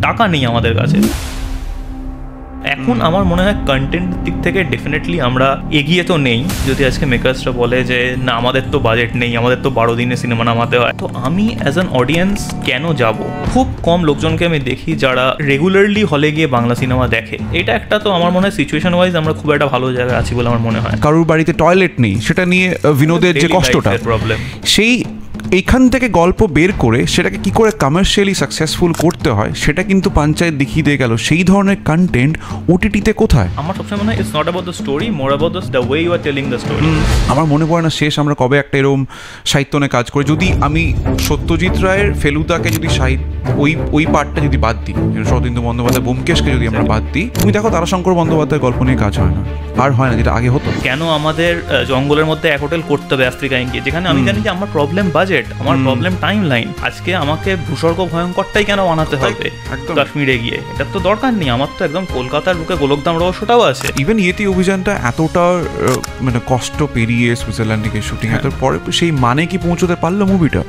টাকা নেই আমাদের কাছে। এখন আমার মনে হয় কন্টেন্ট দিক থেকে ডেফিনেটলি আমরা এগিয়ে তো নেই। যদি আজকে মেকার্সরা বলে যে না আমাদের তো বাজেট নেই, আমাদের তো 12 দিনে সিনেমা নামাতে হয়, তো আমি অ্যাজ অ্যান অডিয়েন্স কেন যাব? খুব কম লোকজনকে আমি দেখি যারা রেগুলারলি হলে গিয়ে বাংলা সিনেমা দেখে। এটা একটা তো আমার মনে হয় সিচুয়েশন ওয়াইজ আমরা খুব একটা ভালো জায়গায় আছি বলে আমার মনে হয়। কারোর বাড়িতে টয়লেট নেই, সেটা নিয়ে বিনোদের যে কষ্টটা, প্রবলেম, সেই এইখান থেকে গল্প বের করে সেটাকে কি করে কমার্শিয়ালি সাকসেসফুল করতে হয় সেটা কিন্তু পঞ্চায়েত দেখিয়ে দিয়ে গেল। সেই ধরনের কন্টেন্ট ওটিটিতে কোথায়? আমার সবসময় মনে হয় it's not about the story, more about the way you are telling the story. আমার মনে পড়ে না শেষ আমরা কবে একটা এরকম সাহিত্য নিয়ে কাজ করি। যদি আমি সত্যজিৎ রায়ের ফেলুদাকে যদি ওই পার্টটা যদি বাদ দিই, শরদিন্দু বন্দ্যোপাধ্যায় ব্যোমকেশকে যদি আমরা বাদ দিই, তুমি দেখো তারাশঙ্কর বন্দ্যোপাধ্যায়ের গল্প নিয়ে কাজ হয় না, আর হয় না যেটা আগে হতো। কেন আমাদের জঙ্গলের মধ্যে এক হোটেল করতে হবে আফ্রিকায় গিয়ে, যেখানে আমি জানি যে আমার প্রবলেম বাজেট, আমার প্রবলেম টাইম লাইন। আজকে আমাকে ভূস্বর্গ ভয়ঙ্করটাই কেন বানাতে হবে কাশ্মীরে গিয়ে? এটার তো দরকার নেই। আমার তো একদম কলকাতার বুকে গোলকধাম রহস্যটাও আছে। ইভেন ইয়েতি অভিযানটা এতটা মানে কষ্ট পেরিয়ে সুইজারল্যান্ড থেকে শুটিং এত পরে সেই মানে কি পৌঁছতে পারলো মুভিটা?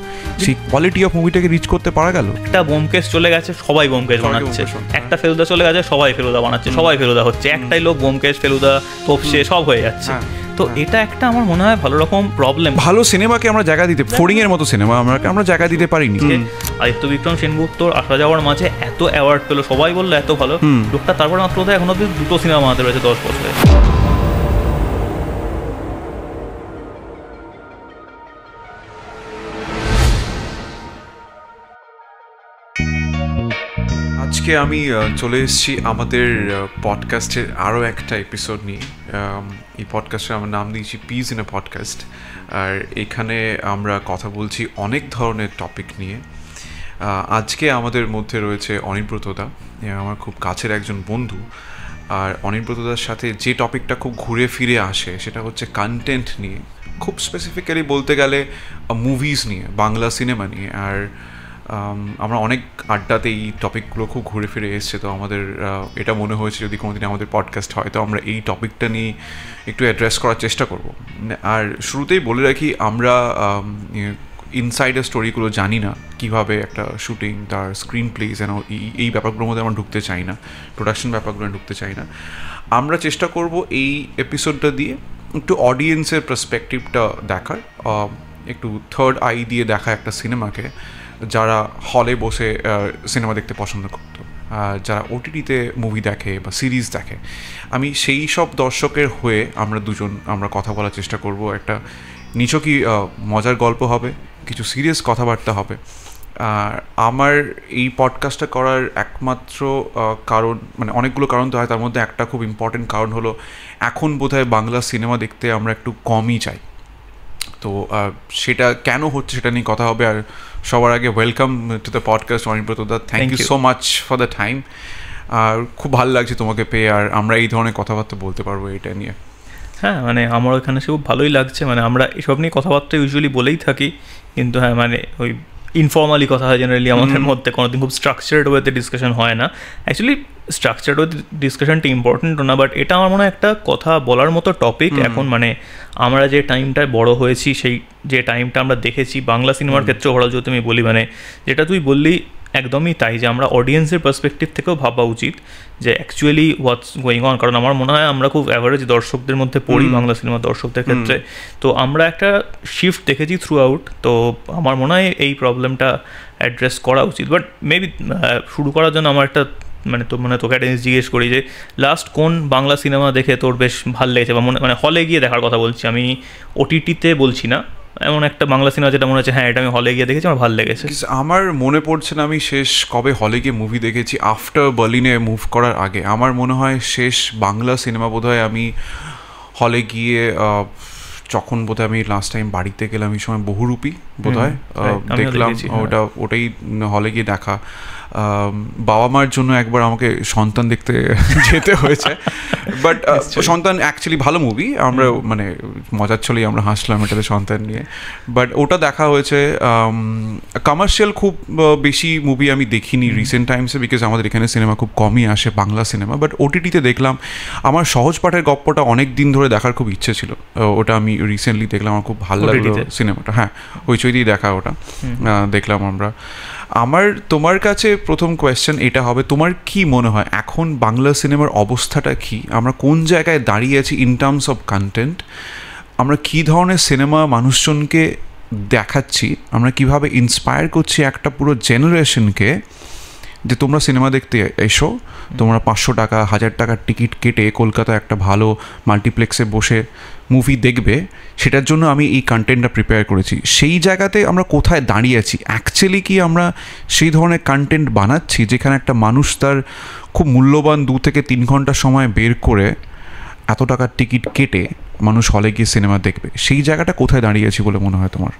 সেই কোয়ালিটি অফ মুভিটাকে রিচ করতে পারা গেল? একটা ব্যোমকেশ চলে গেছে, সবাই ব্যোমকেশ বানাচ্ছে। একটা ফেলুদা চলে গেছে, সবাই ফেলুদা বানাচ্ছে, সবাই ফেলুদা হচ্ছে। একটাই লোক ব্যোমকেশ, ফেলুদা, তোপসে সব হয়ে যাচ্ছে। তো এটা একটা আমার মনে হয় ভালো রকম প্রবলেম। ভালো সিনেমাকে আমরা জায়গা দিতে, ফোর্ডিং এর মতো সিনেমা আমরা জায়গা দিতে পারিনি। আদিত্য বিক্রম সেনগুপ্তর আসা যাওয়ার মাঝে এত অ্যাওয়ার্ড পেলো, সবাই বললো এত ভালো লোকটা, তারপরে মাত্র এখন অব্দি 2টো সিনেমা বানাতে রয়েছে 10 বছরে। আজকে আমি চলে এসেছি আমাদের পডকাস্টের আরও একটা এপিসোড নিয়ে। এই পডকাস্টের আমার নাম দিয়েছি পিস ইন এ পডকাস্ট। আর এখানে আমরা কথা বলছি অনেক ধরনের টপিক নিয়ে। আজকে আমাদের মধ্যে রয়েছে অনিব্রতদা, আমার খুব কাছের একজন বন্ধু। আর অনিব্রতদার সাথে যে টপিকটা খুব ঘুরে ফিরে আসে সেটা হচ্ছে কন্টেন্ট নিয়ে, খুব স্পেসিফিক্যালি বলতে গেলে মুভিজ নিয়ে, বাংলা সিনেমা নিয়ে। আর আমরা অনেক আড্ডাতে এই টপিকগুলো খুব ঘুরে ফিরে এসছে, তো আমাদের এটা মনে হয়েছে যদি কোনোদিন আমাদের পডকাস্ট হয় তো আমরা এই টপিকটা নিয়ে একটু অ্যাড্রেস করার চেষ্টা করব। আর শুরুতেই বলে রাখি, আমরা ইনসাইডার স্টোরিগুলো জানি না, কীভাবে একটা শুটিং, তার স্ক্রিন প্লেস যেন এই ব্যাপারগুলোর মধ্যে আমরা ঢুকতে চাই না, প্রোডাকশন ব্যাপারগুলো ঢুকতে চাই না। আমরা চেষ্টা করব এই এপিসোডটা দিয়ে একটু অডিয়েন্সের পার্সপেক্টিভটা দেখার, একটু থার্ড আই দিয়ে দেখা একটা সিনেমাকে, যারা হলে বসে সিনেমা দেখতে পছন্দ করতো, যারা ওটিটিতে মুভি দেখে বা সিরিজ দেখে। আমি সেই সব দর্শকের হয়ে আমরা কথা বলার চেষ্টা করব। একটা নিছকই মজার গল্প হবে, কিছু সিরিয়াস কথাবার্তা হবে। আর আমার এই পডকাস্টটা করার একমাত্র কারণ, মানে অনেকগুলো কারণ তো হয়, তার মধ্যে একটা খুব ইম্পর্টেন্ট কারণ হলো এখন বোধহয় বাংলা সিনেমা দেখতে আমরা একটু কমই চাই। তো সেটা কেন হচ্ছে সেটা নিয়ে কথা হবে। আর সবার আগে ওয়েলকাম টু দ্য পডকাস্ট অনিব্রতদা, thank you so much for the time. আর খুব ভালো লাগছে তোমাকে পেয়ে, আর আমরা এই ধরনের কথাবার্তা বলতে পারবো এটা নিয়ে। হ্যাঁ, মানে আমার এখানে সে খুব ভালোই লাগছে। মানে আমরা এসব নিয়ে কথাবার্তা ইউজুয়ালি বলেই থাকি, কিন্তু হ্যাঁ মানে ওই ইনফর্মালি কথা হয় জেনারেলি আমাদের মধ্যে, কোনোদিন খুব স্ট্রাকচার্ড ওয়েতে ডিসকাশন হয় না। অ্যাকচুয়ালি স্ট্রাকচার্ড ওয়েতে ডিসকাশনটা ইম্পর্টেন্টও না, বাট এটা আমার মনে হয় একটা কথা বলার মতো টপিক এখন। মানে আমরা যে টাইমটায় বড় হয়েছি, সেই যে টাইমটা আমরা দেখেছি বাংলা সিনেমার ক্ষেত্রে ওভারঅল যদি আমি বলি, মানে যেটা তুই বললি একদমই তাই, যে আমরা অডিয়েন্সের পার্সপেক্টিভ থেকেও ভাবা উচিত যে অ্যাকচুয়ালি হোয়াটস গোয়িং অন। কারণ আমার মনে হয় আমরা খুব অ্যাভারেজ দর্শকদের মধ্যে পড়ি বাংলা সিনেমার দর্শকদের ক্ষেত্রে, তো আমরা একটা শিফট দেখেছি থ্রু আউট। তো আমার মনে হয় এই প্রবলেমটা অ্যাড্রেস করা উচিত। বাট মেবি শুরু করার জন্য আমার একটা তোকে একটা জিনিস জিজ্ঞেস করি যে লাস্ট কোন বাংলা সিনেমা দেখে তোর বেশ ভালো লেগেছে, বা মানে হলে গিয়ে দেখার কথা বলছি আমি, ওটিটিতে বলছি না, এমন একটা বাংলা সিনেমা যেটা মনে হচ্ছে হ্যাঁ এটা আমি হলে গিয়ে দেখেছি, আমার ভালো লেগেছে? আমার মনে পড়ছে না আমি শেষ কবে হলে গিয়ে মুভি দেখেছি। আফটার বার্লিনে মুভ করার আগে আমার মনে হয় শেষ বাংলা সিনেমা বোধহয় আমি হলে গিয়ে যখন বোধহয় আমি লাস্ট টাইম বাড়িতে গেলাম, এই সময় বহুরূপী বোধহয় দেখলাম, ওটাই হলে গিয়ে দেখা। বাবা মার জন্য একবার আমাকে সন্তান দেখতে যেতে হয়েছে, বাট সন্তান অ্যাকচুয়ালি ভালো মুভি, আমরা মানে মজার ছলেই আমরা হাসলাম এটাতে সন্তান নিয়ে, বাট ওটা দেখা হয়েছে। কমার্শিয়াল খুব বেশি মুভি আমি দেখিনি রিসেন্ট টাইমসে, বিকজ আমাদের এখানে সিনেমা খুব কমই আসে বাংলা সিনেমা, বাট ওটিটিতে দেখলাম। আমার সহজ পাঠের গপ্পটা অনেক দিন ধরে দেখার খুব ইচ্ছে ছিল, ওটা আমি রিসেন্টলি দেখলাম, আমার খুব ভালো লাগলো সিনেমাটা। হ্যাঁ, হইচই দিয়ে দেখা, ওটা দেখলাম আমরা। আমার তোমার কাছে প্রথম কোয়েশ্চেন এটা হবে, তোমার কি মনে হয় এখন বাংলা সিনেমার অবস্থাটা কি? আমরা কোন জায়গায় দাঁড়িয়ে আছি ইন টার্মস অফ কন্টেন্ট? আমরা কী ধরনের সিনেমা মানুষজনকে দেখাচ্ছি? আমরা কিভাবে ইন্সপায়ার করছি একটা পুরো জেনারেশনকে যে তোমরা সিনেমা দেখতে এসো, তোমরা 500 টাকা 1000 টাকার টিকিট কেটে কলকাতায় একটা ভালো মাল্টিপ্লেক্সে বসে মুভি দেখবে, সেটার জন্য আমি এই কন্টেন্টটা প্রিপেয়ার করেছি। সেই জায়গাতে আমরা কোথায় দাঁড়িয়ে আছি? অ্যাকচুয়ালি কি আমরা সেই ধরনের কন্টেন্ট বানাচ্ছি যেখানে একটা মানুষ তার খুব মূল্যবান 2 থেকে 3 ঘন্টা সময় বের করে এত টাকার টিকিট কেটে মানুষ হলে গিয়ে সিনেমা দেখবে? সেই জায়গাটা কোথায় দাঁড়িয়ে আছি বলে মনে হয় তোমার?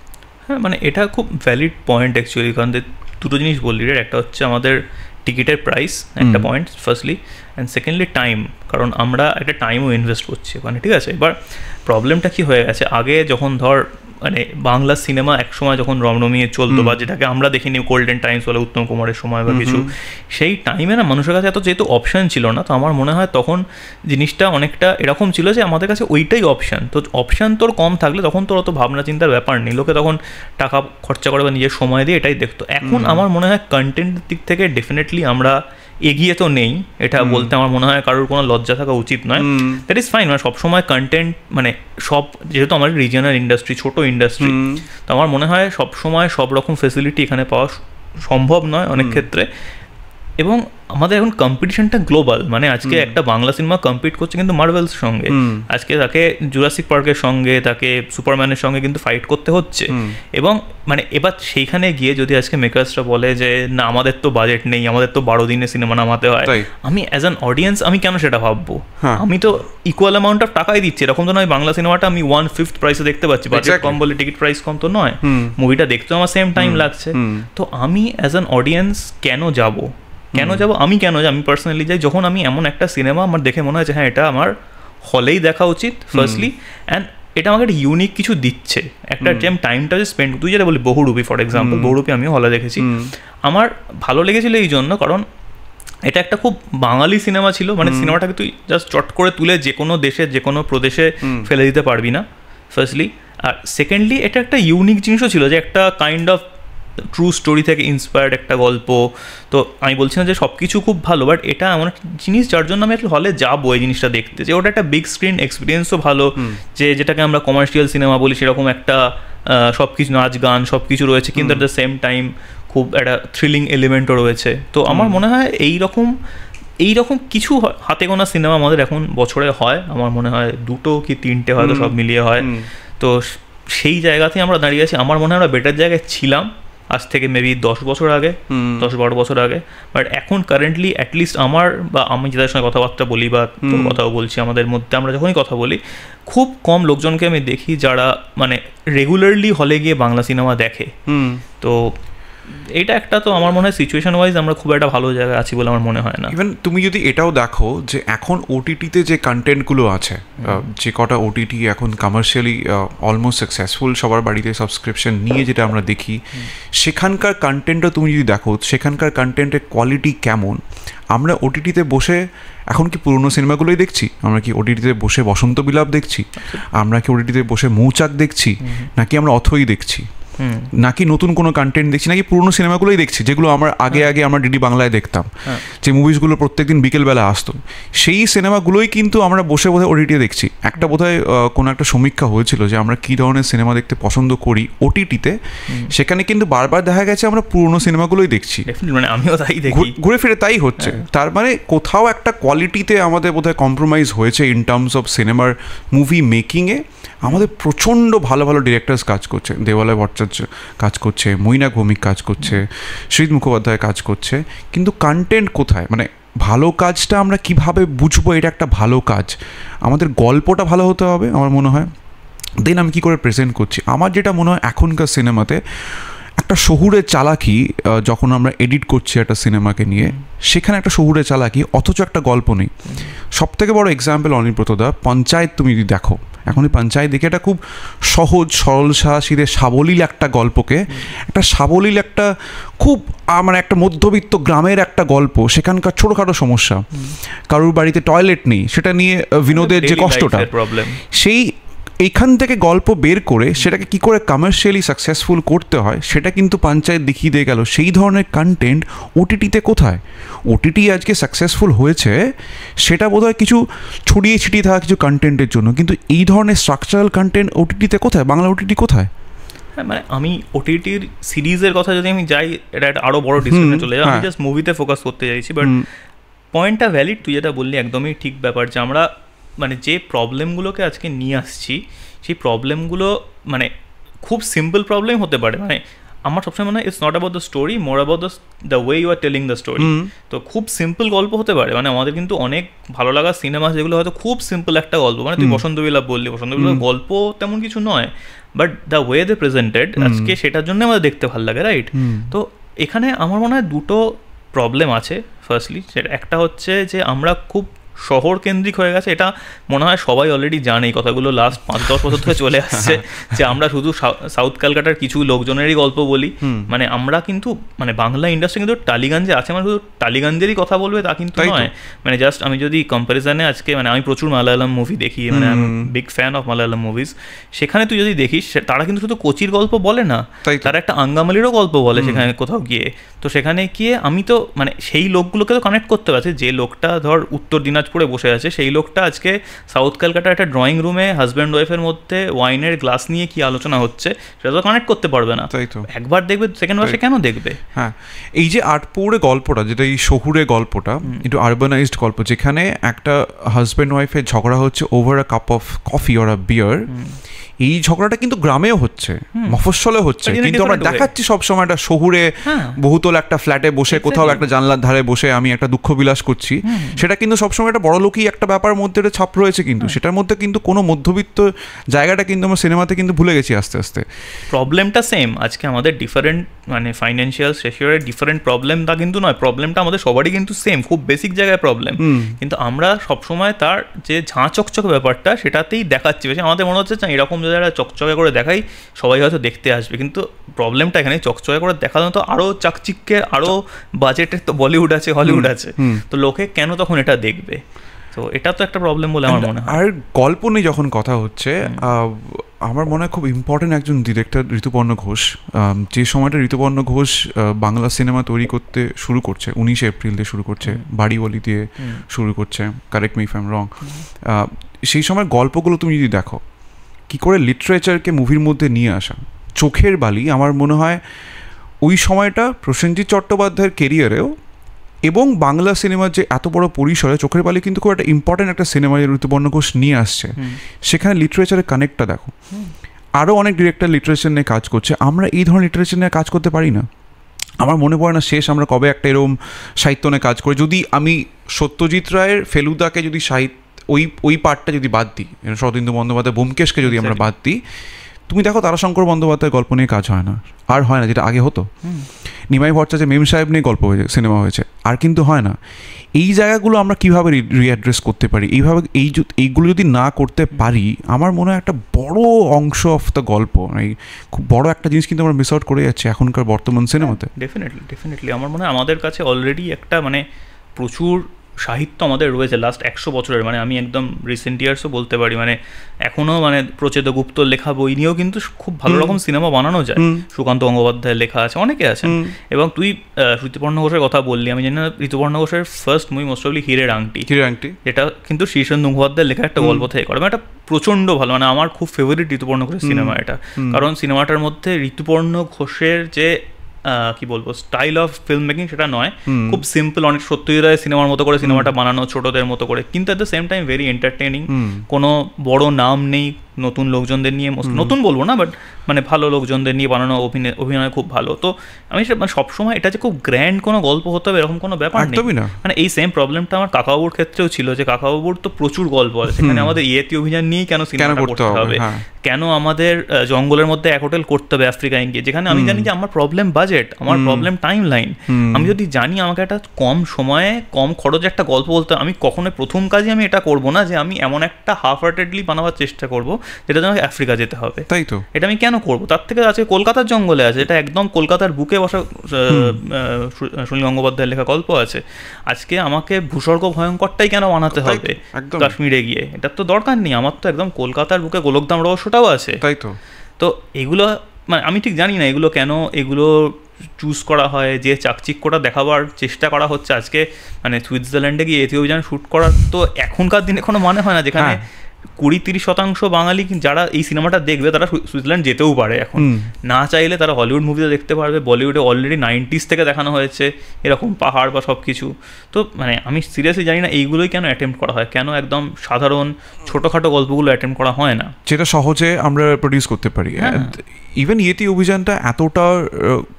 হ্যাঁ, মানে এটা খুব ভ্যালিড পয়েন্ট অ্যাকচুয়ালি, কারণ দুটো জিনিস বললি রে। একটা হচ্ছে আমাদের টিকিটের প্রাইস, একটা point firstly, and secondly time, কারণ আমরা একটা টাইমও ইনভেস্ট করছি ওখানে, ঠিক আছে? এবার প্রবলেমটা কি হয়ে গেছে, আগে যখন ধর মানে বাংলা সিনেমা একসময় যখন রমরমিয়ে চলতো, বা যেটাকে আমরা দেখিনি গোল্ডেন টাইমস বলে উত্তম কুমারের সময় বা কিছু, সেই টাইমে না মানুষের কাছে এত যেহেতু অপশান ছিল না, তো আমার মনে হয় তখন জিনিসটা অনেকটা এরকম ছিল যে আমাদের কাছে ওইটাই অপশান। তো অপশান তোর কম থাকলে তখন তোর অত ভাবনা চিন্তার ব্যাপার নেই, লোকে তখন টাকা খরচা করে বা নিজের সময় দিয়ে এটাই দেখতো। এখন আমার মনে হয় কন্টেন্টের দিক থেকে ডেফিনেটলি আমরা এগিয়ে তো নেই, এটা বলতে আমার মনে হয় কারোর কোনো লজ্জা থাকা উচিত নয়। দ্যাট ইজ ফাইন, মানে সবসময় কন্টেন্ট মানে সব, যেহেতু আমার রিজিয়নাল ইন্ডাস্ট্রি, ছোটো ইন্ডাস্ট্রি, তো আমার মনে হয় সবসময় সব রকম ফেসিলিটি এখানে পাওয়া সম্ভব নয় অনেক ক্ষেত্রে। এবং আমাদের এখন কম্পিটিশনটা গ্লোবাল, মানে আজকে একটা বাংলা সিনেমা কম্পিট করছে কিন্তু মার্ভেলসের সঙ্গে, আজকে তাকে জুরাসিক পার্কের সঙ্গে, তাকে সুপারম্যানের সঙ্গে কিন্তু ফাইট করতে হচ্ছে। এবং মানে এবার সেইখানে গিয়ে যদি আজকে মেকার্সরা বলে যে না আমাদের তো বাজেট নেই, আমাদের তো 12 দিনে সিনেমা নামাতে হয়, আমি অ্যাজ অ্যান অডিয়েন্স আমি কেন সেটা ভাববো? আমি তো ইকুয়াল অ্যামাউন্ট অফ টাকাই দিচ্ছি, এরকম তো নয় বাংলা সিনেমাটা আমি 1/5 প্রাইসে দেখতে পাচ্ছি, বাজেট কম বলে টিকিট প্রাইস কম তো নয়, মুভিটা দেখতেও আমার সেম টাইম লাগছে। তো আমি অ্যাজ অ্যান অডিয়েন্স কেন যাব? আমি পার্সোনালি যাই যখন আমি এমন একটা সিনেমা আমার দেখে মনে হয় যে হ্যাঁ এটা আমার হলেই দেখা উচিত ফার্স্টলি, অ্যান্ড এটা আমাকে একটা ইউনিক কিছু দিচ্ছে, একটা যে টাইমটা যে স্পেন্ড, তুই যেটা বলি বহুরূপী ফর এক্সাম্পল, বহুরূপী আমিও হলে দেখেছি, আমার ভালো লেগেছিলো এই জন্য কারণ এটা একটা খুব বাঙালি সিনেমা ছিল, মানে সিনেমাটাকে তুই জাস্ট চট করে তুলে যে কোনো দেশের যে কোনো প্রদেশে ফেলে দিতে পারবি না ফার্স্টলি, আর সেকেন্ডলি এটা একটা ইউনিক জিনিসও ছিল যে একটা কাইন্ড অফ ট্রু স্টোরি থেকে ইন্সপায়ার্ড একটা গল্প। তো আমি বলছি না যে সব কিছু খুব ভালো, বাট এটা এমন একটা জিনিস যার জন্য আমি হলে যাবো এই জিনিসটা দেখতে, যে ওটা একটা বিগ স্ক্রিন এক্সপিরিয়েন্সও ভালো, যে যেটাকে আমরা কমার্শিয়াল সিনেমা বলি সেরকম একটা সব কিছু নাচ গান সব কিছু রয়েছে, কিন্তু অ্যাট দ্য সেম টাইম খুব একটা থ্রিলিং এলিমেন্টও রয়েছে। তো আমার মনে হয় এইরকম কিছু হাতে গোনা সিনেমা আমাদের এখন বছরে হয়, আমার মনে হয় 2 কি 3টে হয়তো সব মিলিয়ে হয়। তো সেই জায়গাতেই আমরা দাঁড়িয়ে আছি, আমার মনে হয় আমরা বেটার জায়গায় ছিলাম আজ থেকে মেবি 10 বছর আগে, 10-12 বছর আগে, বাট এখন কারেন্টলি অ্যাটলিস্ট আমি যাদের সঙ্গে কথাবার্তা বলি বা তোর কথাও বলছি, আমাদের মধ্যে আমরা যখনই কথা বলি খুব কম লোকজনকে আমি দেখি যারা মানে রেগুলারলি হলে গিয়ে বাংলা সিনেমা দেখে। তো এটা একটা, তো আমার মনে হয় সিচুয়েশন ওয়াইজ আমরা খুব একটা ভালো জায়গায় আছি বলে আমার মনে হয় না। ইভেন তুমি যদি এটাও দেখো যে এখন ওটিটিতে যে কন্টেন্টগুলো আছে, যে কটা ওটিটি এখন কমার্শিয়ালি অলমোস্ট সাকসেসফুল, সবার বাড়িতে সাবস্ক্রিপশন নিয়ে যেটা আমরা দেখি, সেখানকার কন্টেন্টও তুমি যদি দেখো সেখানকার কন্টেন্টের কোয়ালিটি কেমন। আমরা ওটিটিতে বসে এখন কি পুরনো সিনেমাগুলোই দেখছি? আমরা কি ওটিটিতে বসে বসন্ত বিলাপ দেখছি? আমরা কি ওটিটিতে বসে মৌচাক দেখছি? নাকি আমরা অথই দেখছি? নাকি নতুন কোনো কন্টেন্ট দেখছি? নাকি পুরনো সিনেমাগুলোই দেখছি যেগুলো আগে আমরা ডিডি বাংলায় দেখতাম, যে মুভিসগুলো প্রত্যেকদিন বিকেলবেলা আসতো, সেই সিনেমাগুলোই কিন্তু আমরা বসে বোধহয় ওটিটিতে দেখছি। একটা বোধহয় কোনো একটা সমীক্ষা হয়েছিল যে আমরা কী ধরনের সিনেমা দেখতে পছন্দ করি ওটিটিতে, সেখানে কিন্তু বারবার দেখা গেছে আমরা পুরনো সিনেমাগুলোই দেখছি, মানে আমিও তাই দেখি, ঘুরে ফিরে তাই হচ্ছে। তার মানে কোথাও একটা কোয়ালিটিতে আমাদের বোধহয় কম্প্রোমাইজ হয়েছে ইন টার্মস অফ সিনেমার মুভি মেকিংয়ে। আমাদের প্রচণ্ড ভালো ভালো ডিরেক্টরস কাজ করছে, দেওয়ালয় ভট্টাচার্য কাজ করছে, মৈনাক ভৌমিক কাজ করছে, শ্রীত মুখোপাধ্যায় কাজ করছে, কিন্তু কন্টেন্ট কোথায়? মানে ভালো কাজটা আমরা কিভাবে বুঝবো এটা একটা ভালো কাজ? আমাদের গল্পটা ভালো হতে হবে আমার মনে হয়, দেন আমি কী করে প্রেজেন্ট করছি। আমার যেটা মনে হয় এখনকার সিনেমাতে একটা শহুরের চালাকি, যখন আমরা এডিট করছি একটা সিনেমাকে নিয়ে, সেখানে একটা শহুরের চালাকি, অথচ একটা গল্প নেই। সবথেকে বড় এক্সাম্পল অনিব্রতদা, পঞ্চায়েত তুমি যদি দেখো, এখন এই পঞ্চায়েত দেখে একটা খুব সহজ সরল সাদাসিধে সাবলীল একটা গল্পকে, একটা খুব মানে একটা মধ্যবিত্ত গ্রামের একটা গল্প, সেখানকার ছোটোখাটো সমস্যা, কারোর বাড়িতে টয়লেট নেই সেটা নিয়ে বিনোদের যে কষ্টটা, সেই এইখান থেকে গল্প বের করে সেটাকে কি করে কমার্শিয়ালি সাকসেসফুল করতে হয় সেটা কিন্তু পঞ্চায়েত দেখিয়ে দিয়ে গেল। সেই ধরনের কন্টেন্ট ওটিটিতে কোথায়? ওটিটি আজকে সাকসেসফুল হয়েছে সেটা বোধহয় কিছু ছড়িয়ে ছিটিয়ে থাকা কিছু কন্টেন্টের জন্য, কিন্তু এই ধরনের স্ট্রাকচারাল কন্টেন্ট ওটিটিতে কোথায়? বাংলা ওটিটি কোথায়? হ্যাঁ, মানে আমি ওটিটির সিরিজের কথা যদি আমি যাই, এটা একটা আরও বড় ডিসকাশনে চলে যাই, আমি জাস্ট মুভিতে ফোকাস করতে চাইছি। বাট পয়েন্টটা ভ্যালিড, তুই যেটা বললি একদমই ঠিক ব্যাপার, যে আমরা মানে যে প্রবলেমগুলোকে আজকে নিয়ে আসছি সেই প্রবলেমগুলো মানে খুব সিম্পল প্রবলেম হতে পারে। মানে আমার সবসময় মনে হয় it's not about the story, more about the way you are telling the story. তো খুব সিম্পল গল্প হতে পারে, মানে আমাদের কিন্তু অনেক ভালো লাগা সিনেমা যেগুলো হয়তো খুব সিম্পল একটা গল্প, মানে তুই বসন্ত বিলাপ বললি, বসন্ত বিলাপ গল্প তেমন কিছু নয়, but the way they presented আজকে সেটার জন্য আমাদের দেখতে ভালো লাগে, রাইট? তো এখানে আমার মনে হয় দুটো প্রবলেম আছে। ফার্স্টলি সেটা একটা হচ্ছে যে আমরা খুব শহর কেন্দ্রিক হয়ে গেছে, এটা মনে হয় সবাই অলরেডি জানে, এই কথাগুলো লাস্ট 5-10 বছর ধরে চলে আসছে, যে আমরা শুধু সাউথ ক্যালকাটার কিছু লোকজনেরই গল্প বলি। মানে আমরা কিন্তু মানে বাংলা ইন্ডাস্ট্রি কিন্তু টালিগঞ্জে আছে, মানে শুধু টালিগঞ্জেরই কথা বলবে তা কিন্তু নয়। মানে জাস্ট আমি যদি কম্প্যারিজনে আজকে, মানে আমি প্রচুর মালায়ালাম মুভি দেখি, মানে আমি big fan of Malayalam movies, সেখানে তুই যদি দেখিস তারা কিন্তু শুধু কোচির গল্প বলে না, তারা একটা আঙ্গামালিরও গল্প বলে সেখানে কোথাও গিয়ে। তো সেখানে গিয়ে আমি তো মানে সেই লোকগুলোকে তো কানেক্ট করতে পারছি, যে লোকটা ধর উত্তর দিনাজপুরে বসে আছে, সেই লোকটা আজকে সাউথ ক্যালকাটার একটা ড্রয়িং রুমে হাজব্যান্ড ওয়াইফের মধ্যে ওয়াইনের গ্লাস নিয়ে কি আলোচনা হচ্ছে সেটা তো কানেক্ট করতে পারবে না। তাই তো একবার দেখবে, সেকেন্ড বার সে কেন দেখবে? হ্যাঁ, এই যে আটপৌরে গল্পটা, যেটা এই শহুরে গল্পটা, একটু আরবানাইজড গল্প, যেখানে একটা হাজব্যান্ড ওয়াইফের ঝগড়া হচ্ছে over a cup of coffee or a beer, এই ঝগড়াটা কিন্তু গ্রামেও হচ্ছে, মফস্বলে হচ্ছে, কিন্তু আমরা দেখাচ্ছি সবসময় একটা শহুরে বহুতল একটা ফ্ল্যাটে বসে কোথাও একটা জানলার ধারে বসে আমি একটা দুঃখ বিলাস করছি, সেটা কিন্তু সবসময় একটা বড় লোকই একটা ব্যাপার মধ্যে ছাপ রয়েছে, কিন্তু সেটার মধ্যে কিন্তু কোনো মধ্যবিত্ত জায়গাটা কিন্তু আমরা সিনেমাতে কিন্তু ভুলে গেছি আস্তে আস্তে। প্রবলেমটা সেম, আজকে আমাদের ডিফারেন্ট মানে ফাইন্যান্সিয়াল সেক্টরের ডিফারেন্ট প্রবলেম তা কিন্তু নয়, প্রবলেমটা আমাদের সবারই কিন্তু সেম, খুব বেসিক জায়গায় প্রবলেম, কিন্তু আমরা সবসময় তার যে ঝাঁ চকচকে ব্যাপারটা সেটাতেই দেখাচ্ছি বেশি। আমাদের মনে হচ্ছে এরকম যারা চকচকে করে দেখাই সবাই হয়তো দেখতে আসবে, কিন্তু প্রবলেমটা এখানে চকচকে করে দেখানো তো আরও চাকচিক্যের, আরও বাজেটের, তো বলিউড আছে, হলিউড আছে, তো লোকে কেন তখন এটা দেখবে? তো এটা তো একটা প্রবলেম বলে আমার মনে হয়। আর গল্প নিয়ে যখন কথা হচ্ছে, আমার মনে হয় খুব ইম্পর্টেন্ট একজন ডিরেক্টর ঋতুপর্ণ ঘোষ। যে সময়টা ঋতুপর্ণ ঘোষ বাংলা সিনেমা তৈরি করতে শুরু করছে, 19 এপ্রিল দিয়ে শুরু করছে, বাড়িওয়ালি দিয়ে শুরু করছে, correct me if I am রং, সেই সময় গল্পগুলো তুমি যদি দেখো কী করে লিটারেচারকে মুভির মধ্যে নিয়ে আসা, চোখের বালি, আমার মনে হয় ওই সময়টা প্রসেনজিৎ চট্টোপাধ্যায়ের কেরিয়ারেও এবং বাংলা সিনেমার যে এত বড় পরিসরে চোখের বালি কিন্তু খুব একটা ইম্পর্টেন্ট একটা সিনেমা ঋতুপর্ণ ঘোষ নিয়ে আসছে, সেখানে লিটারেচারের কানেক্টটা দেখো। আরও অনেক ডিরেক্টর লিটারেচার নিয়ে কাজ করছে, আমরা এই ধরনের লিটারেচার নিয়ে কাজ করতে পারি না। আমার মনে পড়ে না শেষ আমরা কবে একটা এরকম সাহিত্য নিয়ে কাজ করি। যদি আমি সত্যজিৎ রায়ের ফেলুদাকে যদি ওই পার্টটা যদি বাদ দিই, শরদিন্দু বন্দ্যোপাধ্যায় ব্যোমকেশকে যদি আমরা বাদ দিই, তুমি দেখো তারাশঙ্কর বন্দ্যোপাধ্যায়ের গল্প নিয়ে কাজ হয় না, আর হয় না, যেটা আগে হতো। নিমাই ভট্টাচার্য মেম সাহেব নিয়ে গল্প হয়েছে, সিনেমা হয়েছে, আর কিন্তু হয় না। এই জায়গাগুলো আমরা কীভাবে রিঅ্যাড্রেস করতে পারি, এইভাবে এইগুলো যদি না করতে পারি, আমার মনে হয় একটা বড় অংশ অফ দ্য গল্প, এই খুব বড় একটা জিনিস কিন্তু আমরা মিস আউট করে যাচ্ছি এখনকার বর্তমান সিনেমাতে। ডেফিনেটলি আমার মনে হয় আমাদের কাছে অলরেডি একটা মানে প্রচুর সাহিত্য আমাদের রয়েছে লাস্ট 100 বছরের, মানে আমি একদম রিসেন্ট ইয়ার্সও বলতে পারি, মানে এখনও মানে প্রচেত গুপ্তর লেখা বই নিয়েও কিন্তু খুব ভালো রকম সিনেমা বানানো যায়, সুকান্ত গঙ্গোপাধ্যায়ের লেখা আছে, অনেকে আছেন। এবং তুই ঋতুপর্ণ ঘোষের কথা বললি, আমি জানি না ঋতুপর্ণ ঘোষের ফার্স্ট মুভি মোস্ট প্রবাবলি হীরের আংটি, যেটা কিন্তু শীর্ষেন্দু মুখোপাধ্যায়ের লেখা একটা গল্প থেকে করে, এটা প্রচণ্ড ভালো, মানে আমার খুব ফেভারিট ঋতুপর্ণ ঘোষের সিনেমা এটা, কারণ সিনেমাটার মধ্যে ঋতুপর্ণ ঘোষের যে কি বলবো স্টাইল অফ ফিল্ম মেকিং সেটা নয়, খুব সিম্পল, অনেক সত্যজিৎ রায় সিনেমার মতো করে সিনেমাটা বানানো, ছোটদের মতো করে, কিন্তু at the same time very entertaining, কোনো বড় নাম নেই, নতুন লোকজনদের নিয়ে, নতুন বলবো না বাট মানে ভালো লোকজনদের নিয়ে বানানো, অভিনয় খুব ভালো। তো আমি সবসময় এটা যে খুব গ্র্যান্ড কোনো গল্প হতে হবে এরকম কোনো ব্যাপার নেই, মানে এই সেম প্রবলেমটা আমার কাকাবাবুর ক্ষেত্রেও ছিল, যে কাকাবাবুর তো প্রচুর গল্প আছে, সেখানে আমাদের ইয়েতি অভিযান নিয়েই কেন সিনেমা করতে হবে, কেন আমাদের জঙ্গলের মধ্যে এক হোটেল করতে হবে আফ্রিকায় গিয়ে, যেখানে আমি জানি যে আমার প্রবলেম বাজেট, আমার প্রবলেম টাইম লাইন, আমি যদি জানি আমাকে একটা কম সময়ে কম খরচে একটা গল্প বলতে, আমি কখনোই প্রথম কাজে আমি এটা করবো না যে আমি এমন একটা হাফ হার্টেডলি বানাবার চেষ্টা করবো যেটা আমাকে আফ্রিকা যেতে হবে, তাই তো এটা আমি কেন করবো? তার থেকে আছে কলকাতার জঙ্গলে আছে, এটা একদম কলকাতার বুকে বসা সুনীল গঙ্গোপাধ্যায়ের লেখা গল্প আছে। আজকে আমাকে ভূস্বর্গ ভয়ঙ্করটাই কেন বানাতে হবে কাশ্মীরে গিয়ে? এটার তো দরকার নেই, আমার তো একদম কলকাতার বুকে গোলকধাম রহস্যটাও আছে। তাই তো। তো এগুলো মানে আমি ঠিক জানি না এগুলো কেন এগুলো চুজ করা হয়, যে চাকচিক্যটা দেখাবার চেষ্টা করা হচ্ছে আজকে মানে সুইজারল্যান্ডে গিয়ে এথিওপিয়ান অভিযান শ্যুট করার তো এখনকার দিনে কোনো মানে হয় না, যেখানে 20-30% বাঙালি যারা এই সিনেমাটা দেখবে তারা সুইজারল্যান্ড যেতেও পারে এখন, না চাইলে তারা হলিউড মুভিতে দেখতে পারবে। বলিউডে অলরেডি 90s থেকে দেখানো হয়েছে এরকম পাহাড় বা সব কিছু। তো মানে আমি সিরিয়াসলি জানি না এইগুলোই কেন অ্যাটেম্প্ট করা হয়, কেন একদম সাধারণ ছোটোখাটো গল্পগুলো অ্যাটেম্প্ট করা হয় না, যেটা সহজে আমরা প্রডিউস করতে পারি। ইভেন ইয়েতি অভিযানটা এতটা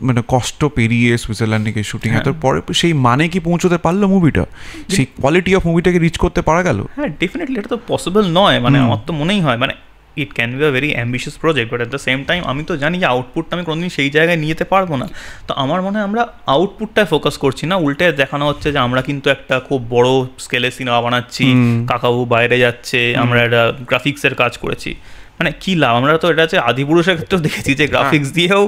মানে কষ্ট পেরিয়ে সুইজারল্যান্ডে গিয়ে শুটিং এত পরে সেই মানে কি পৌঁছতে পারলো মুভিটা, সেই কোয়ালিটি অফ মুভিটাকে রিচ করতে পারা গেল? হ্যাঁ ডেফিনেটলি, এটা তো পসিবল নয়, মানে আমার তো মনেই হয় মানে it can be a very ambitious project, but at the same time আমি তো জানি যে আউটপুটটা আমি কোনোদিন সেই জায়গায় নিয়ে যেতে পারবো না। তো আমার মনে হয় আমরা আউটপুটটায় ফোকাস করছি না, উল্টে দেখানো হচ্ছে যে আমরা কিন্তু একটা খুব বড় স্কেলে সিনেমা বানাচ্ছি, কাকাবু বাইরে যাচ্ছে, আমরা একটা গ্রাফিক্সের কাজ করেছি, মানে কী লাভ? আমরা তো এটা হচ্ছে আদিপুরুষের ক্ষেত্রেও দেখেছি যে গ্রাফিক্স দিয়েও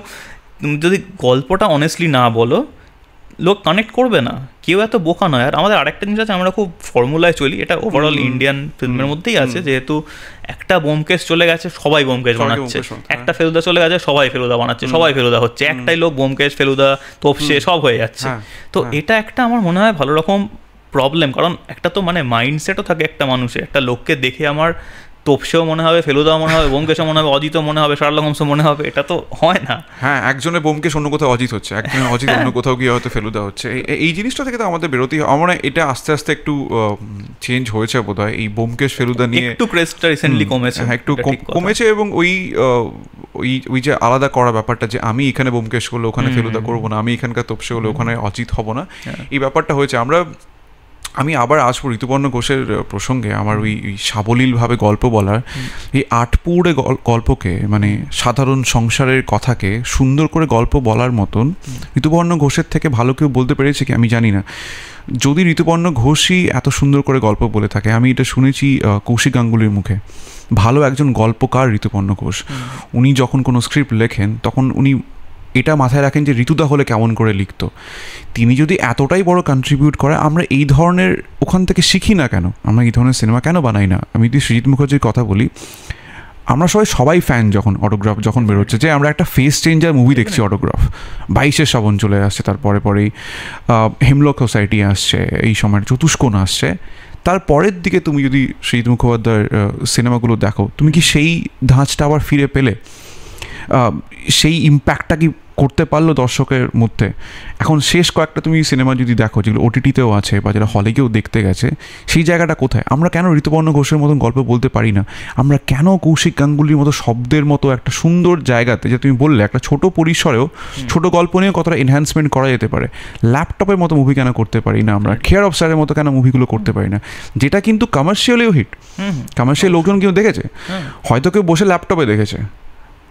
তুমি যদি গল্পটা অনেস্টলি না বলো লোক কানেক্ট করবে না, কেউ এত বোকা নয়। আর আমাদের আরেকটা জিনিস আছে, আমরা খুব ফর্মুলায় চলি, এটা ওভারঅল ইন্ডিয়ান ফিল্মের মধ্যেই আছে, যেহেতু একটা বোমকেশ চলে গেছে সবাই বোমকেশ বানাচ্ছে, একটা ফেলুদা চলে গেছে সবাই ফেলুদা বানাচ্ছে, সবাই ফেলুদা হচ্ছে, একটাই লোক বোমকেশ ফেলুদা তোপসে সব হয়ে যাচ্ছে। তো এটা একটা আমার মনে হয় ভালো রকম প্রবলেম, কারণ একটা তো মানে মাইন্ডসেটও থাকে একটা মানুষের, একটা লোককে দেখে আমার তোপসেও মনে হবে, ফেলুদাও মনে হবে, বোমকেশও মনে হবে, অজিতও মনে হবে, শার্লক হোমসও মনে হবে, এটা তো হয় না। হ্যাঁ, একজনের বোমকেশ অন্য কোথাও অজিত হচ্ছে, একজনের অজিত অন্য কোথাও গিয়ে হয়তো ফেলুদা হচ্ছে। এই জিনিসটা থেকে তো আমাদের বেরোতেই হয়। আমার এটা আস্তে আস্তে একটু চেঞ্জ হয়েছে বোধ হয়, এই বোমকেশ ফেলুদা নিয়ে একটু ক্রেজটা রিসেন্টলি কমেছে, হ্যাঁ একটু কমেছে, এবং ওই যে আলাদা করা ব্যাপারটা যে আমি এখানে বোমকেশ করলে ওখানে ফেলুদা করবো না, আমি এখানকার তোপসে হলে ওখানে অজিত হব না, এই ব্যাপারটা হয়েছে। আমি আবার আসবো ঋতুপর্ণ ঘোষের প্রসঙ্গে। আমার ওই সাবলীলভাবে গল্প বলার, এই আটপুরে গল্পকে মানে সাধারণ সংসারের কথাকে সুন্দর করে গল্প বলার মতন ঋতুপর্ণ ঘোষের থেকে ভালো কেউ বলতে পেরেছে কি আমি জানি না। যদি ঋতুপর্ণ ঘোষই এত সুন্দর করে গল্প বলে থাকে, আমি এটা শুনেছি কৌশিক গাঙ্গুলির মুখে, ভালো একজন গল্পকার ঋতুপর্ণ ঘোষ। উনি যখন কোনো স্ক্রিপ্ট লেখেন তখন উনি এটা মাথায় রাখেন যে ঋতুদা হলে কেমন করে লিখতো। তিনি যদি এতটাই বড় কন্ট্রিবিউট করে, আমরা এই ধরনের ওখান থেকে শিখি না কেন, আমরা এই ধরনের সিনেমা কেন বানাই না? আমি যদি সৃজিত মুখার্জির কথা বলি, আমরা সবাই ফ্যান যখন অটোগ্রাফ যখন বেরোচ্ছে, যে আমরা একটা ফেস চেঞ্জার মুভি দেখছি অটোগ্রাফ, 22 শ্রাবণ চলে আসছে, তারপরে পরেই হেমলক সোসাইটি আসছে, এই সময় চতুষ্কোণ আসছে, তারপরের দিকে তুমি যদি সৃজিত মুখোপাধ্যায়ের সিনেমাগুলো দেখো, তুমি কি সেই ধাঁচটা আবার ফিরে পেলে? সেই ইম্প্যাক্টটা কি করতে পারলো দর্শকের মধ্যে? এখন শেষ কয়েকটা তুমি সিনেমা যদি দেখো যেগুলো ওটিটিতেও আছে বা যারা হলে গিয়েও দেখতে গেছে, সেই জায়গাটা কোথায়? আমরা কেন ঋতুপর্ণ ঘোষের মতন গল্প বলতে পারি না? আমরা কেন কৌশিক গাঙ্গুলির মতো শব্দের মতো একটা সুন্দর জায়গাতে, যে তুমি বললে একটা ছোট পরিসরেও ছোট গল্প নিয়ে কতটা এনহ্যান্সমেন্ট করা যেতে পারে, ল্যাপটপের মতো মুভি কেন করতে পারি না আমরা? কেয়ার অফ স্টারের মতো কেন মুভিগুলো করতে পারি না, যেটা কিন্তু কমার্শিয়ালিও হিট, কমার্শিয়াল লোকজন কেউ দেখেছে, হয়তো কেউ বসে ল্যাপটপে দেখেছে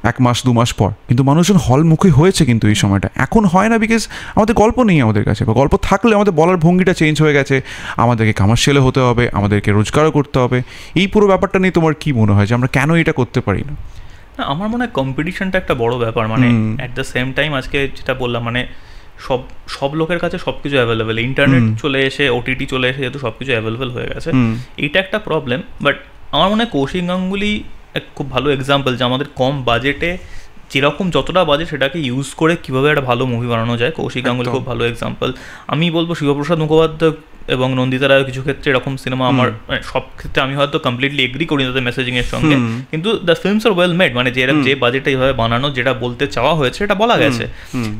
1 মাস 2 মাস পর, কিন্তু মানুষজন হলমুখী হয়েছে কিন্তু এই সময়টা। এখন হয় না, বিকজ আমাদের গল্প নেই আমাদের কাছে, বা গল্প থাকলে আমাদের বলার ভঙ্গিটা চেঞ্জ হয়ে গেছে, আমাদেরকে কমার্শিয়ালে হতে হবে, আমাদেরকে রোজগারও করতে হবে। এই পুরো ব্যাপারটা নিয়ে তোমার কি মনে হয় যে আমরা কেন এটা করতে পারি না? আমার মনে হয় কম্পিটিশনটা একটা বড় ব্যাপার, মানে অ্যাট দ্য সেম টাইম আজকে যেটা বললাম, মানে সব লোকের কাছে সব কিছু অ্যাভেলেবেল, ইন্টারনেট চলে এসে, ওটিটি চলে এসে, যেহেতু সব কিছু অ্যাভেলেবেল হয়ে গেছে, এইটা একটা প্রবলেম। বাট আমার মনে হয় কৌশিক গাঙ্গুলি এক খুব ভালো এক্সাম্পল, যে আমাদের কম বাজেটে যেরকম যতটা বাজেট সেটাকে ইউজ করে কীভাবে একটা ভালো মুভি বানানো যায়, কৌশিক গাঙ্গুলি খুব ভালো এক্সাম্পল। আমি বলবো শিবপ্রসাদ মুখোপাধ্যায় এবং নন্দিতা রায় কিছু ক্ষেত্রে এরকম সিনেমা আমার সব ক্ষেত্রে আমি হয়তো কমপ্লিটলি এগ্রি করি তাদের মেসেজিংয়ের সঙ্গে, কিন্তু the films are well made, মানে যে বাজেটে এইভাবে বানানো, যেটা বলতে চাওয়া হয়েছে সেটা বলা গেছে।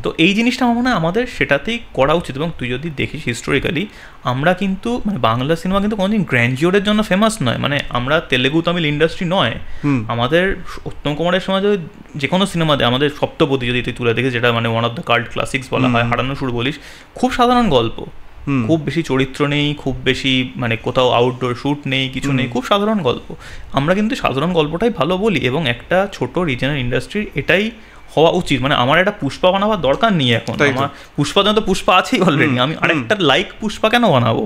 তো এই জিনিসটা আমার মনে হয় আমাদের সেটাতেই করা উচিত। এবং তুই যদি দেখিস হিস্টোরিক্যালি, আমরা কিন্তু মানে বাংলা সিনেমা কিন্তু কোনোদিন গ্র্যান্ডিওরের জন্য ফেমাস নয়, মানে আমরা তেলেগু তামিল ইন্ডাস্ট্রি নয়, আমাদের উত্তম কুমারের সময় যদি যে কোনো সিনেমাতে আমাদের সপ্তপদী যদি তুই তুলে দেখিস, যেটা মানে one of the cult classics বলা হয়, হারানো সুর বলিস, খুব সাধারণ গল্প, খুব বেশি চরিত্র নেই, খুব বেশি মানে কোথাও আউটডোর শ্যুট নেই, কিছু নেই, খুব সাধারণ গল্প। আমরা কিন্তু সাধারণ গল্পটাই ভালো বলি, এবং একটা ছোট রিজনাল ইন্ডাস্ট্রির এটাই হওয়া উচিত। মানে আমার একটা পুষ্পা বানাবার দরকার নেই এখন, আমার পুষ্পা তো পুষ্পা আছেই অলরেডি, আমি আরেকটা লাইক পুষ্পা কেন বানাবো?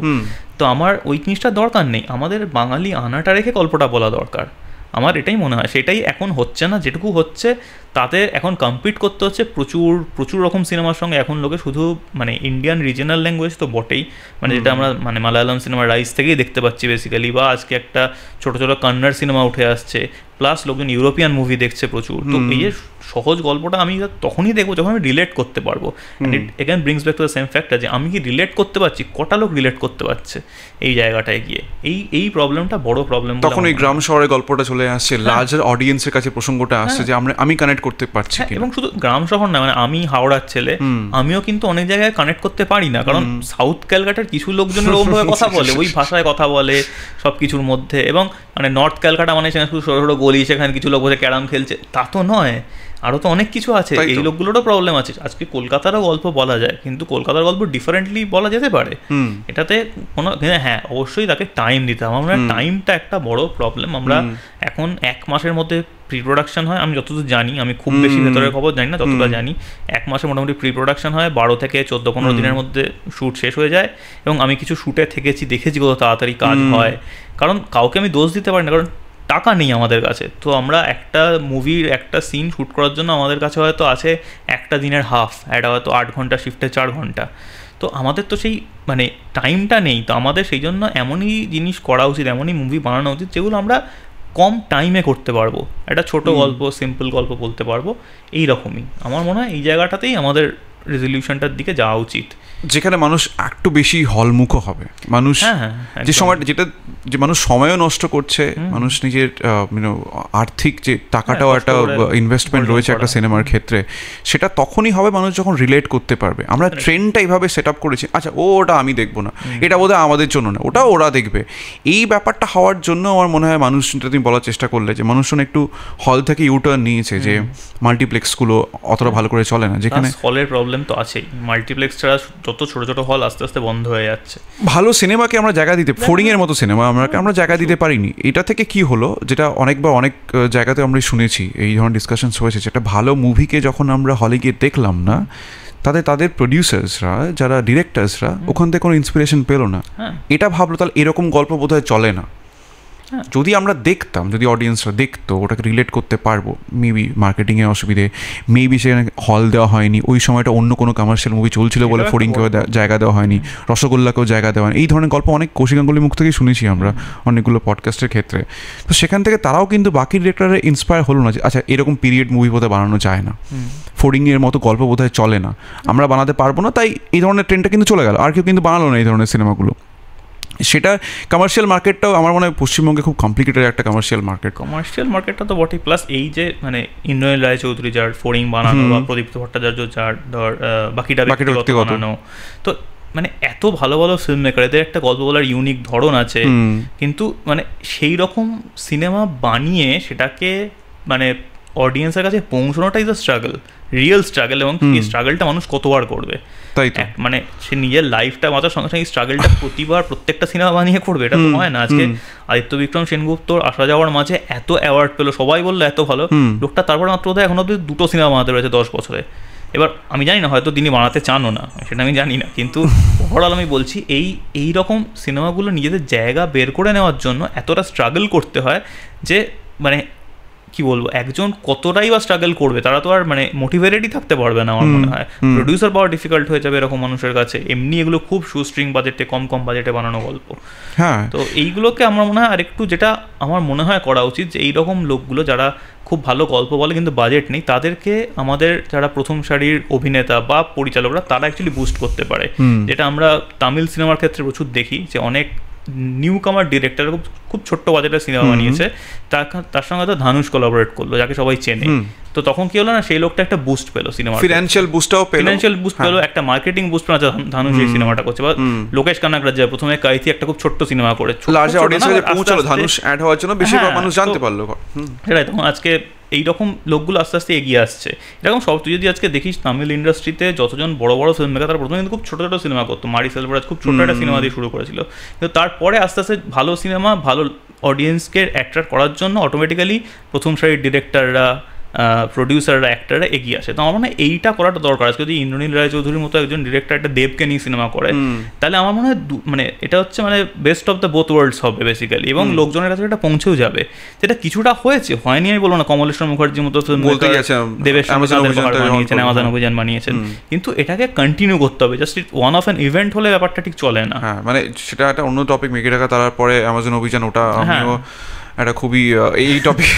তো আমার ওই জিনিসটা দরকার নেই, আমাদের বাঙালি আনাটা রেখে গল্পটা বলা দরকার। আমার এটাই মনে হয়, সেটাই এখন হচ্ছে না। যেটুকু হচ্ছে তাতে এখন কম্পিট করতে হচ্ছে প্রচুর প্রচুর রকম সিনেমার সঙ্গে। এখন লোকে শুধু মানে ইন্ডিয়ান রিজনাল ল্যাঙ্গুয়েজ তো বটেই, মানে যেটা আমরা মানে মালায়ালাম সিনেমা রাইস থেকেই দেখতে পাচ্ছি বেসিক্যালি, বা আজকে একটা ছোটো ছোটো কন্নড় সিনেমা উঠে আসছে, প্লাস লোকজন ইউরোপিয়ান মুভি দেখছে প্রচুর। তো এই যে সহজ গল্পটা আমি তখনই দেখবো যখন আমি রিলেট করতে পারবো। And it again brings back to the same factor যে আমি কি রিলেট করতে পারছি, কটা লোক রিলেট করতে পারছে এই জায়গাটায় গিয়ে। এই প্রবলেমটা বড় প্রবলেম। তখন এই গ্রাম শহরের গল্পটা চলে আসছে, লার্জার অডিয়েন্সের কাছে প্রসঙ্গটা আসছে যে আমি কানেক্ট করতে পারছি। এবং শুধু গ্রাম শহর না, মানে আমি হাওড়ার ছেলে, আমিও কিন্তু অনেক জায়গায় কানেক্ট করতে পারি না, কারণ সাউথ ক্যালকাটার কিছু লোকজন ওরকমভাবে কথা বলে, ওই ভাষায় কথা বলে সব কিছুর মধ্যে। এবং মানে নর্থ ক্যালকাটা মানে সেখানে শুধু ছোটো ছোটো গলি, সেখানে কিছু লোক বসে ক্যারাম খেলছে, তা তো নয়, আরও তো অনেক কিছু আছে। এই লোকগুলোরও প্রবলেম আছে। আজকে কলকাতারও গল্প বলা যায়, কিন্তু কলকাতার গল্প ডিফারেন্টলি বলা যেতে পারে, এটাতে কোনো, হ্যাঁ অবশ্যই তাকে টাইম দিতে হবে। আমরা টাইমটা একটা বড় প্রবলেম। আমরা এখন 1 মাসের মধ্যে প্রি প্রোডাকশন হয়, আমি যতদূর জানি, আমি খুব বেশি ভেতরের খবর জানি না, ততটা জানি 1 মাসে মোটামুটি প্রি প্রোডাকশন হয়, 12 থেকে 14-15 দিনের মধ্যে শ্যুট শেষ হয়ে যায়। এবং আমি কিছু শ্যুটে দেখেছি কত তাড়াতাড়ি কাজ হয়, কারণ কাউকে আমি দোষ দিতে পারি না, কারণ টাকা নেই আমাদের কাছে। তো আমরা একটা মুভির একটা সিন শ্যুট করার জন্য আমাদের কাছে হয়তো আছে একটা দিনের হাফ, এটা হয়তো 8 ঘন্টা শিফটে 4 ঘন্টা। তো আমাদের তো সেই মানে টাইমটা নেই। তো আমাদের সেই জন্য এমনই জিনিস করা উচিত, এমনই মুভি বানানো উচিত যেগুলো আমরা কম টাইমে করতে পারবো, একটা ছোট গল্প, সিম্পল গল্প বলতে পারবো। এই রকমই আমার মনে হয় এই জায়গাটাতেই আমাদের রেজলিউশনটার দিকে যাওয়া উচিত, যেখানে মানুষ একটু বেশি হলমুখ হবে। মানুষ যে সময়টা, যেটা যে মানুষ সময়ও নষ্ট করছে, মানুষ নিজের আর্থিক যে টাকাটাও একটা ইনভেস্টমেন্ট রয়েছে একটা সিনেমার ক্ষেত্রে, সেটা তখনই হবে মানুষ যখন রিলেট করতে পারবে। আমরা ট্রেন্ডটা এইভাবে সেট আপ করেছি, আচ্ছা ওটা আমি দেখবো না, এটা বোধহয় আমাদের জন্য না, ওটা ওরা দেখবে। এই ব্যাপারটা হওয়ার জন্য আমার মনে হয় মানুষ, যেটা তুমি বলার চেষ্টা করলে, যে মানুষজন একটু হল থেকে ইউটার্ন নিয়েছে, যে মাল্টিপ্লেক্সগুলো অতটা ভালো করে চলে না, যেখানে হলের প্রবলেম তো আছেই। মাল্টিপ্লেক্স ছাড়া যত ছোট ছোট হল আস্তে আস্তে বন্ধ হয়ে যাচ্ছে। ভালো সিনেমাকে আমরা জায়গা দিতে, ফোর্ডিংয়ের মতো সিনেমা আমরা জায়গা দিতে পারিনি। এটা থেকে কি হলো, যেটা অনেকবার অনেক জায়গাতে আমরা শুনেছি, এই ধরনের ডিসকাশনস হয়েছে, যেটা ভালো মুভিকে যখন আমরা হলে গিয়ে দেখলাম না, তাদের প্রডিউসার্সরা, যারা ডিরেক্টরসরা, ওখান থেকে কোনো ইন্সপিরেশন পেলো না। এটা ভাবলো তাহলে এরকম গল্প বোধহয় চলে না। যদি আমরা দেখতাম, যদি অডিয়েন্সরা দেখতো, ওটাকে রিলেট করতে পারবো। মেবি মার্কেটিংয়ের অসুবিধে, মেবি সেখানে হল দেওয়া হয়নি, ওই সময়টা অন্য কোনো কমার্শিয়াল মুভি চলছিল বলে ফোর্ডিংকেও জায়গা দেওয়া হয়নি, রসগোল্লাকেও জায়গা দেওয়া হয়নি। এই ধরনের গল্প অনেক কৌশিক গাঙ্গুলির মুখ থেকেই শুনেছি আমরা অনেকগুলো পডকাস্টের ক্ষেত্রে। তো সেখান থেকে তারাও কিন্তু বাকি ডিরেক্টররা ইন্সপায়ার হলো না যে আচ্ছা এরকম পিরিয়ড মুভি বোধহয় বানানো যায় না, ফোর্ডিংয়ের মতো গল্প বোধহয় চলে না, আমরা বানাতে পারবো না। তাই এই ধরনের ট্রেন্ডটা কিন্তু চলে গেল, আর কেউ কিন্তু বানালো না এই ধরনের সিনেমাগুলো। সেটা কমার্শিয়াল মার্কেটটাও আমার মনে হয় পশ্চিমবঙ্গে খুব কমপ্লিকেটেড একটা কমার্শিয়াল মার্কেটটা তো বটেই। প্লাস এই যে মানে ইন্দ্রনীল রায়চৌধুরী যার ফোর্ডিং বানানো, বা প্রদীপ্ত ভট্টাচার্য যার ধর বাকিটা ব্যক্তিগত বানানো, তো মানে এত ভালো ভালো ফিল্ম মেকার, এদের একটা গল্প বলার ইউনিক ধরন আছে, কিন্তু মানে সেই রকম সিনেমা বানিয়ে সেটাকে মানে অডিয়েন্সের কাছে পৌঁছানোটা is a struggle, real struggle. এবং এই স্ট্রাগলটা মানুষ কতবার করবে, তাই মানে সে নিজের লাইফটা মাথার সঙ্গে সঙ্গে স্ট্রাগলটা প্রতিবার প্রত্যেকটা সিনেমা বানিয়ে করবে, এটা তো হয় না। আজকে আদিত্য বিক্রম সেনগুপ্তর আসা যাওয়ার মাঝে এত অ্যাওয়ার্ড পেলো, সবাই বললো এত ভালো লোকটা, তারপর মাত্র এখন অব্দি 2টো সিনেমা বানাতে পেরেছে 10 বছরে। এবার আমি জানি না, হয়তো তিনি বানাতে চানও না, সেটা আমি জানি না, কিন্তু ওভারঅল আমি বলছি এই রকম সিনেমাগুলো নিজেদের জায়গা বের করে নেওয়ার জন্য এতটা স্ট্রাগল করতে হয় যে মানে কি বলবো, একজন কতটাই বা স্ট্রাগল করবে, তারা তো আর মানে মোটিভেটেডই থাকতে পারবে না। আমার মনে হয় প্রডিউসার পাওয়া ডিফিকাল্ট হয়ে যাবে এরকম মানুষের কাছে। এমনি এগুলো খুব সুস্ট্রিং বাজেটে, কম বাজেটে বানানো গল্প। হ্যাঁ, তো এইগুলোকে আমার মনে হয় আরেকটু, যেটা আমার মনে হয় করা উচিত, যে এইরকম লোকগুলো যারা খুব ভালো গল্প বলে কিন্তু বাজেট নেই, তাদেরকে আমাদের যারা প্রথম সারির অভিনেতা বা পরিচালকরা, তারা অ্যাকচুয়ালি বুস্ট করতে পারে। যেটা আমরা তামিল সিনেমার ক্ষেত্রে প্রচুর দেখি, যে অনেক নিউ কামার ডিরেক্টর খুব ছোট্ট বাজেটের সিনেমা বানিয়েছে, তার সঙ্গে তো ধানুষ কোলাবোরেট করলো, যাকে সবাই চেনে। তো তখন কি হলো না, সেই লোকটা একটা বুস্ট পেলো, সিনেমা ফিনান্সিয়াল বুস্ট পেলো, একটা মার্কেটিং বুস্ট পেলো। ধানুষ এই সিনেমাটা করছে, বা লোকেশ কানাকরাজ যায় প্রথমে কাইতি একটা খুব ছোট্ট সিনেমা করে ধানুষ অ্যাড হওয়ার জন্য বেশিরভাগ মানুষ জানতে পারলো। সেটাই, তখন আজকে এইরকম লোকগুলো আস্তে আস্তে এগিয়ে আসছে। এরকম সব, তুই যদি আজকে দেখিস তামিল ইন্ডাস্ট্রিতে যতজন বড় বড় ফিল্ম মেকার, তারা প্রথমে কিন্তু খুব ছোটো ছোটো সিনেমা করতো। মারি সেলভরাজ খুব ছোটো একটা সিনেমা দিয়ে শুরু করেছিল, কিন্তু তারপরে আস্তে আস্তে ভালো সিনেমা, ভালো অডিয়েন্সকে অ্যাট্রাক্ট করার জন্য অটোমেটিক্যালি প্রথম সারির ডিরেক্টররা প্রডিউসাররা অ্যাক্টাররা এগিয়ে আসে। তো আমার মনে হয় এইটা করাটা দরকার। আজকে যদি ইন্দ্রনীল রায়চৌধুরীর মতো একজন ডিরেক্টর একটা দেবকে নিয়ে সিনেমা করে, তাহলে আমার মনে হয় মানে এটা হচ্ছে মানে best of the both worlds হবে বেসিক্যালি, এবং লোকজনের কাছে এটা পৌঁছেও যাবে। যেটা কিছুটা হয়েছে, হয়নি আমি বলবো না, কমলেশ্বর মুখার্জির মতো দেবের বানিয়েছেন, অ্যামাজন অভিযান বানিয়েছেন, কিন্তু এটাকে কন্টিনিউ করতে হবে। Just one of an event হলে ব্যাপারটা ঠিক চলে না। হ্যাঁ, মানে সেটা একটা অন্য টপিক, মেঘে ঢাকা তারপরে অ্যামাজন অভিযান, ওটা আমিও একটা খুবই এই টপিক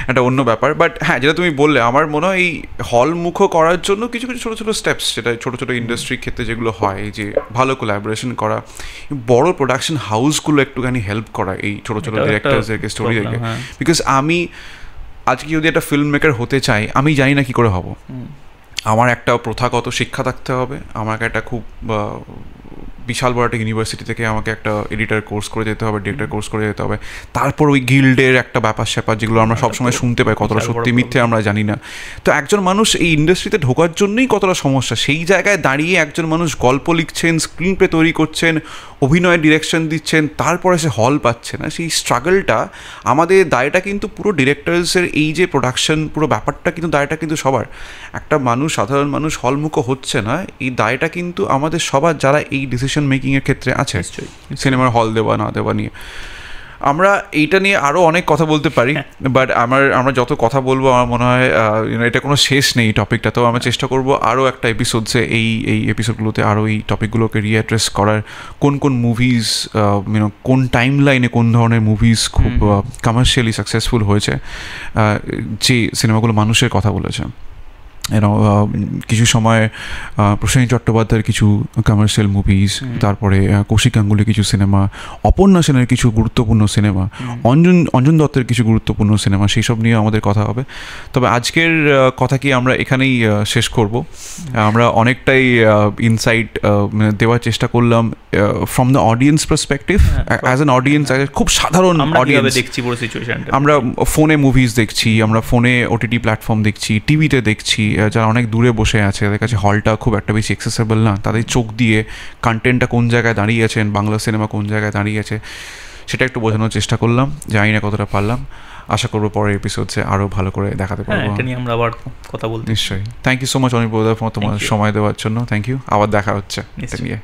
একটা অন্য ব্যাপার। বাট হ্যাঁ, যেটা তুমি বললে, আমার মনে হয় এই হলমুখ করার জন্য কিছু কিছু ছোটো ছোটো স্টেপস, যেটা ছোটো ছোটো ইন্ডাস্ট্রির ক্ষেত্রে যেগুলো হয়, এই যে ভালো কোলাবোরেশন করা, বড় প্রোডাকশন হাউসগুলো একটুখানি হেল্প করা এই ছোটো ছোটো ডিরেক্টরসদেরকে, স্টোরি দেখে। বিকজ আমি আজকে যদি একটা ফিল্ম মেকার হতে চাই, আমি জানি না কী করে হব। আমার একটা প্রথাগত শিক্ষা থাকতে হবে, আমাকে একটা খুব বিশাল বড় একটা ইউনিভার্সিটি থেকে আমাকে একটা এডিটার কোর্স করে যেতে হবে, ডিরেক্টর কোর্স করে যেতে হবে, তারপর ওই গিল্ডের একটা ব্যাপার স্যাপার যেগুলো আমরা সবসময় শুনতে পাই, কতটা সত্যি মিথ্যে আমরা জানি না। তো একজন মানুষ এই ইন্ডাস্ট্রিতে ঢোকার জন্যই কতটা সমস্যা। সেই জায়গায় দাঁড়িয়ে একজন মানুষ গল্প লিখছেন, স্ক্রিন প্লে তৈরি করছেন, অভিনয় ডিরেকশন দিচ্ছেন, তারপরে সে হল পাচ্ছে না। সেই স্ট্রাগলটা, আমাদের দায়টা কিন্তু পুরো ডিরেক্টরসের, এই যে প্রোডাকশন পুরো ব্যাপারটা কিন্তু দায়টা কিন্তু সবার। একটা মানুষ, সাধারণ মানুষ হলমুখ হচ্ছে না, এই দায়টা কিন্তু আমাদের সবার, যারা এই ডিসিশন মেকিংয়ের ক্ষেত্রে আছে, সিনেমার হল দেওয়া না দেওয়া নিয়ে। আমরা এইটা নিয়ে আরও অনেক কথা বলতে পারি, বাট আমরা যত কথা বলবো আমার মনে হয় এটা কোনো শেষ নেই টপিকটা। তো আমরা চেষ্টা করবো আরও একটা এপিসোডসে, এই এপিসোডগুলোতে আরও এই টপিকগুলোকে রিঅ্যাড্রেস করার, কোন কোন মুভিজ, কোন টাইম লাইনে কোন ধরনের মুভিজ খুব কমার্শিয়ালি সাকসেসফুল হয়েছে, যে সিনেমাগুলো মানুষের কথা বলেছে। কিছু সময় প্রসেনজিৎ চট্টোপাধ্যায়ের কিছু কমার্শিয়াল মুভিজ, তারপরে কৌশিক গাঙ্গুলির কিছু সিনেমা, অপর্ণা সেনের কিছু গুরুত্বপূর্ণ সিনেমা, অঞ্জন দত্তের কিছু গুরুত্বপূর্ণ সিনেমা, সেই সব নিয়ে আমাদের কথা হবে। তবে আজকের কথা কি আমরা এখানেই শেষ করব। আমরা অনেকটাই ইনসাইট দেওয়ার চেষ্টা করলাম from the audience perspective, as an audience, খুব সাধারণ অডিয়েন্স। আমরা ফোনে মুভিজ দেখছি, আমরা ফোনে ওটিটি প্ল্যাটফর্ম দেখছি, টিভিতে দেখছি, যারা অনেক দূরে বসে আছে, তাদের কাছে হলটা খুব একটা বেশি অ্যাক্সেসেবল না, তাদের চোখ দিয়ে কন্টেন্টটা কোন জায়গায় দাঁড়িয়ে আছেন, বাংলা সিনেমা কোন জায়গায় দাঁড়িয়ে আছে, সেটা একটু বোঝানোর চেষ্টা করলাম। জানি না কতটা পারলাম, আশা করবো পরের এপিসোডে আরও ভালো করে দেখাতে পারবো। এটা নিয়ে আমরা আবার কথা বলতে। নিশ্চয়ই। Thank you so much Anirban, তোমার সময় দেওয়ার জন্য। Thank you. আবার দেখা হচ্ছে নিয়ে।